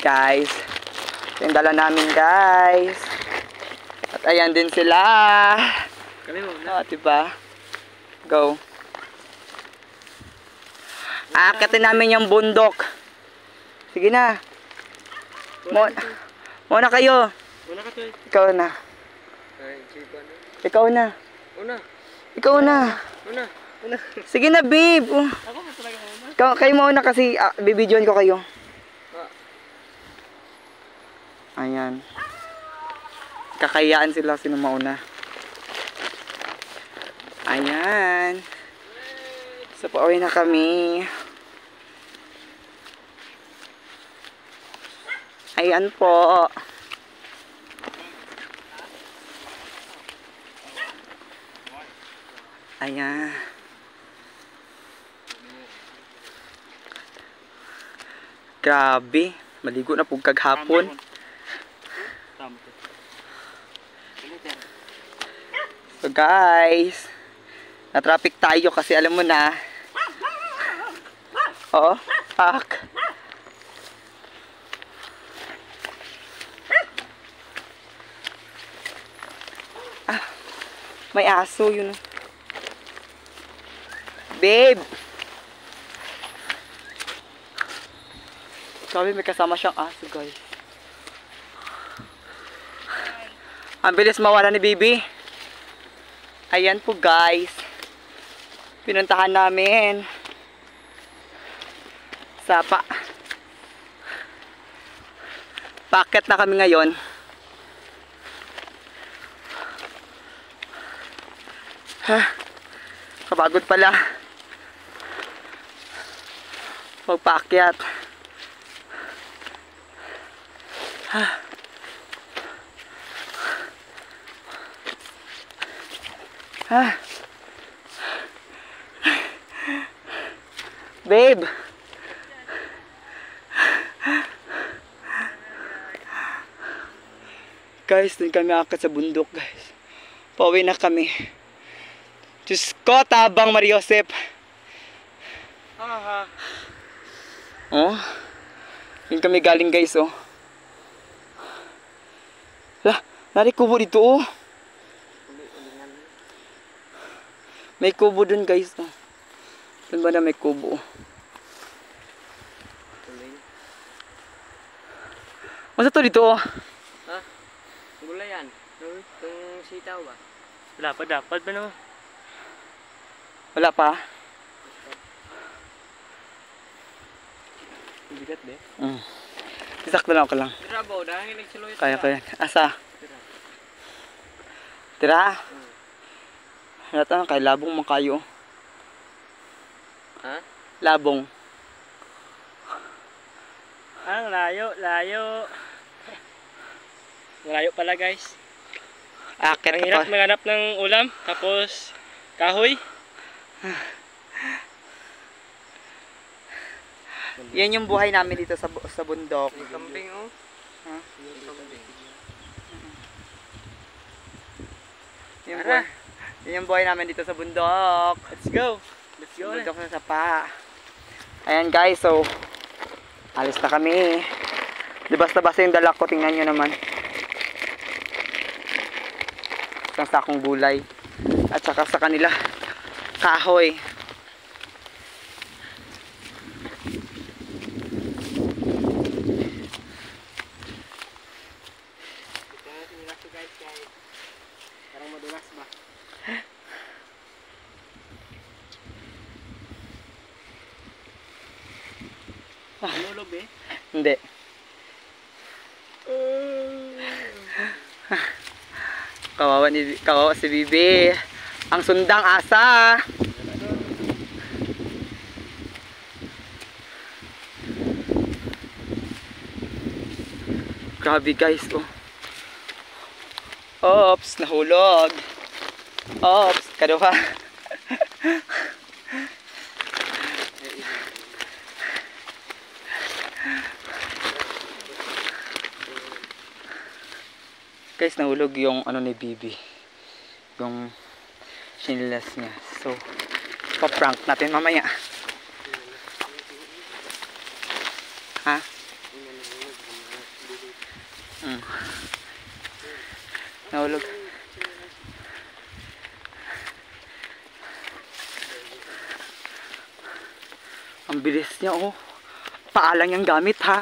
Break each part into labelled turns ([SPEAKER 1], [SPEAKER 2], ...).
[SPEAKER 1] guys. Ito yung dala namin guys. At ayan din sila.
[SPEAKER 2] Kami muna.
[SPEAKER 1] Diba? Go. Aakatin namin yung bundok. Sige na. Muna kayo.
[SPEAKER 2] Una ka, Toy.
[SPEAKER 1] Ikaw na.
[SPEAKER 2] Ay, sipa na.
[SPEAKER 1] Ikaw na.
[SPEAKER 2] Una.
[SPEAKER 1] Ikaw na.
[SPEAKER 2] Una. Una.
[SPEAKER 1] Sige na, babe.
[SPEAKER 2] Ako ba talaga una?
[SPEAKER 1] Kayo mauna kasi bibidyoan ko kayo. Ayan. Kakayaan sila sino mauna. Ayan. So, pauwi na kami. Ayan po. Ayan. Grabe. Maligo na po kaghapon. So guys, na-traffic tayo kasi alam mo na. Oh, fuck. May aso yun. Babe. Sabi may kasama siyang aso guys. Ang bilis mawala ni Bibi. Ayan po guys. Pinuntahan namin. Packet na kami ngayon. Kapagod pala. Magpaakyat. Babe. Guys, dun kami akit sa bundok, guys. Pauwi na kami. Diyos ko, tabang Mariosep. Oh. Yun kami galing, guys, oh. Lah, nari kubo dito, oh. May kubo dun, guys, oh. Dun ba na may kubo, oh. Masa to dito, oh?
[SPEAKER 2] Ha? Gulay yan. Itong sitaw ba? Wala pa, dapat ba no?
[SPEAKER 1] Wala pa?
[SPEAKER 2] Bigat de.
[SPEAKER 1] Isakto lang ako lang.
[SPEAKER 2] Tira ba? Dahil nagsiloy.
[SPEAKER 1] Kaya ko yan. Asa? Tira? Halata kay labong makayo.
[SPEAKER 2] Ha?
[SPEAKER 1] Labong.
[SPEAKER 2] Layo. Malayo pala guys.
[SPEAKER 1] Akit
[SPEAKER 2] Ang hirap maghanap ng ulam. Tapos kahoy.
[SPEAKER 1] Yan yung buhay namin dito sa bundok.
[SPEAKER 2] Kambing oh.
[SPEAKER 1] Ha? Yan yung buhay namin dito sa bundok.
[SPEAKER 2] Let's go.
[SPEAKER 1] Bundok sa sapa. Ayan guys, so alis na kami. Di basta-basta yung dala ko, tingnan nyo naman. Isang sakong gulay. At saka sa kanila, kahoy.
[SPEAKER 2] Parang madulas ba? Nulog eh?
[SPEAKER 1] Hindi. Kawawa si Bibi. Ang sundang asa. Grabe guys, oh. Oops, nahulog. Oops, kaduha. Guys, nahulog yung ano ni Bibi, yung sinilas niya. So, pa-prank natin mamaya. Ha? Nahulog. Ang bilis niya, oh. Paalang yung gamit, ha.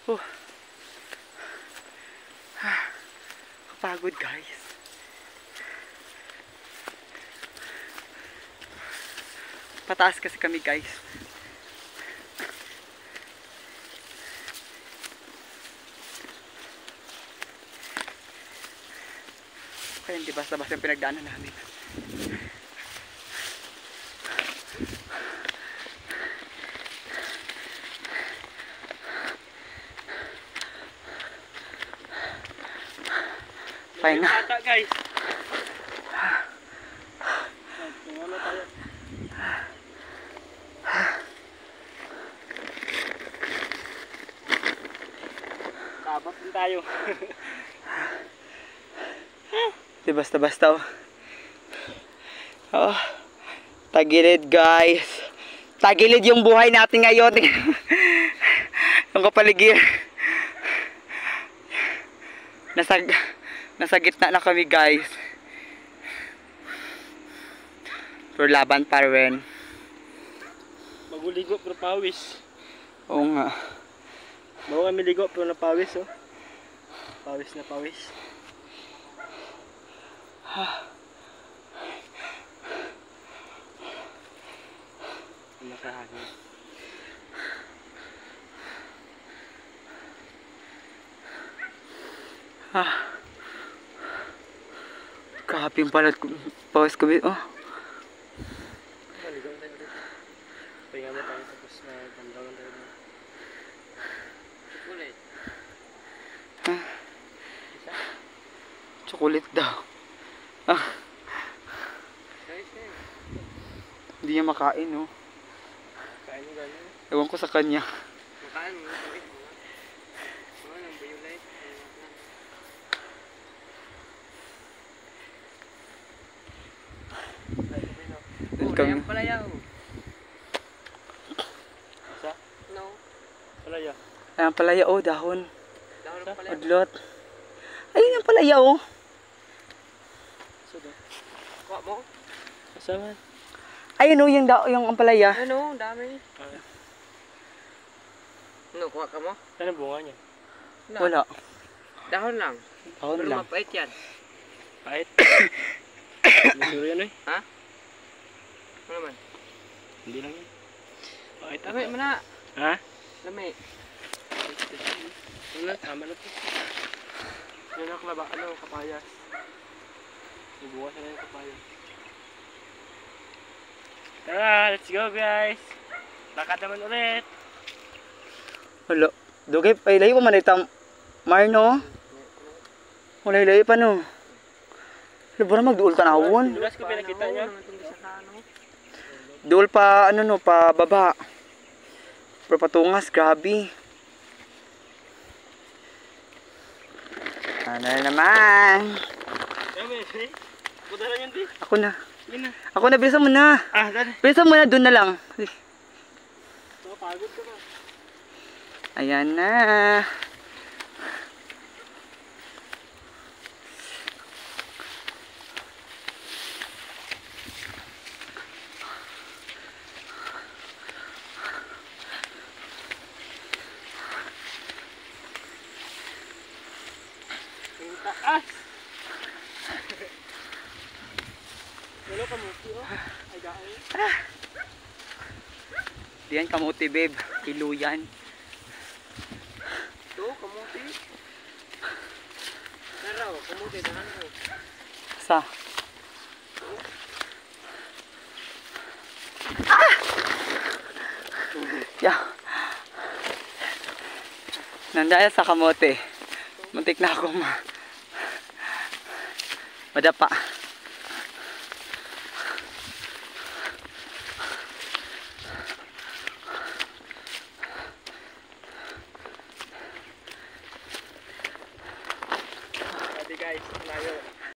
[SPEAKER 1] Oh. Kapagod, guys. Pataas kasi kami, guys. Kaya hindi basta-basta yung pinagdaanan namin. Pahinga.
[SPEAKER 2] Bata, guys. Tumala tayo. Tabak din tayo.
[SPEAKER 1] Di basta-basta, oh. Oh. Tagilid, guys. Tagilid yung buhay natin ngayon. Yung kapaligid. Nasa gitna na kami, guys. Pero laban pa rin.
[SPEAKER 2] Maguligo pero pawis.
[SPEAKER 1] Oo nga.
[SPEAKER 2] Bawa kami ligo pero napawis, oh. Pawis na pawis. Nakahangin.
[SPEAKER 1] Kahaping pala pawis kami, oh.
[SPEAKER 2] Maligo tayo dito. Pahinga mo tayo tapos na bandaw lang tayo. Chocolate.
[SPEAKER 1] Chocolate daw. Hindi niya makain, oh.
[SPEAKER 2] Kain mo gano'n.
[SPEAKER 1] Ewan ko sa kanya.
[SPEAKER 2] Makain mo. Ano nang bayulay?
[SPEAKER 1] Kami.
[SPEAKER 2] Palaya, oh. Asa? No. Palaya.
[SPEAKER 1] Ayan palaya, oh, dahon.
[SPEAKER 2] Dahon ng palaya.
[SPEAKER 1] Udlot. Ayun yung palaya, oh.
[SPEAKER 2] Asa daw? Kuha mo? Asa man?
[SPEAKER 1] Ayun, oh, yung ampalaya.
[SPEAKER 2] Ano? Dami. Ano, kuha ka mo? Ano bunga niya?
[SPEAKER 1] Wala.
[SPEAKER 2] Dahon lang.
[SPEAKER 1] Dahon
[SPEAKER 2] Pero
[SPEAKER 1] lang.
[SPEAKER 2] mapait yan. Pait? Masuro yan, eh. Ha? Ano naman? Hindi lang yan. Pait. Lami mo na. Ha? Lami. Ano na? Tama na ito. Yan ang klaba. Ano? Kapayas. Ibukas na yung kapayas. Tara, let's go, guys. Lakad naman ulit.
[SPEAKER 1] Wala. Dugay, ay layo pa man ito. Marno. Wala layo pa, no. Libra magduol tanawon.
[SPEAKER 2] Lugas ko pinakita niya.
[SPEAKER 1] Duol pa, ano no, pa baba. Pero patungas, grabe. Ano na naman?
[SPEAKER 2] Buda lang yan, di.
[SPEAKER 1] Ako na.
[SPEAKER 2] Sige na.
[SPEAKER 1] Ako na, bilisan mo na.
[SPEAKER 2] Ah, dali.
[SPEAKER 1] Bilisan mo na, doon na lang.
[SPEAKER 2] Pagod ka ba?
[SPEAKER 1] Ayan na.
[SPEAKER 2] Yung taas. Wala kamuti, oh. Ay, daan.
[SPEAKER 1] Diyan kamuti, babe. Iluyan.
[SPEAKER 2] Ito, kamuti. Tara, kamuti, dahan ko.
[SPEAKER 1] Sa? Yeah. Nandaya sa kamote. Muntik na ako madapa.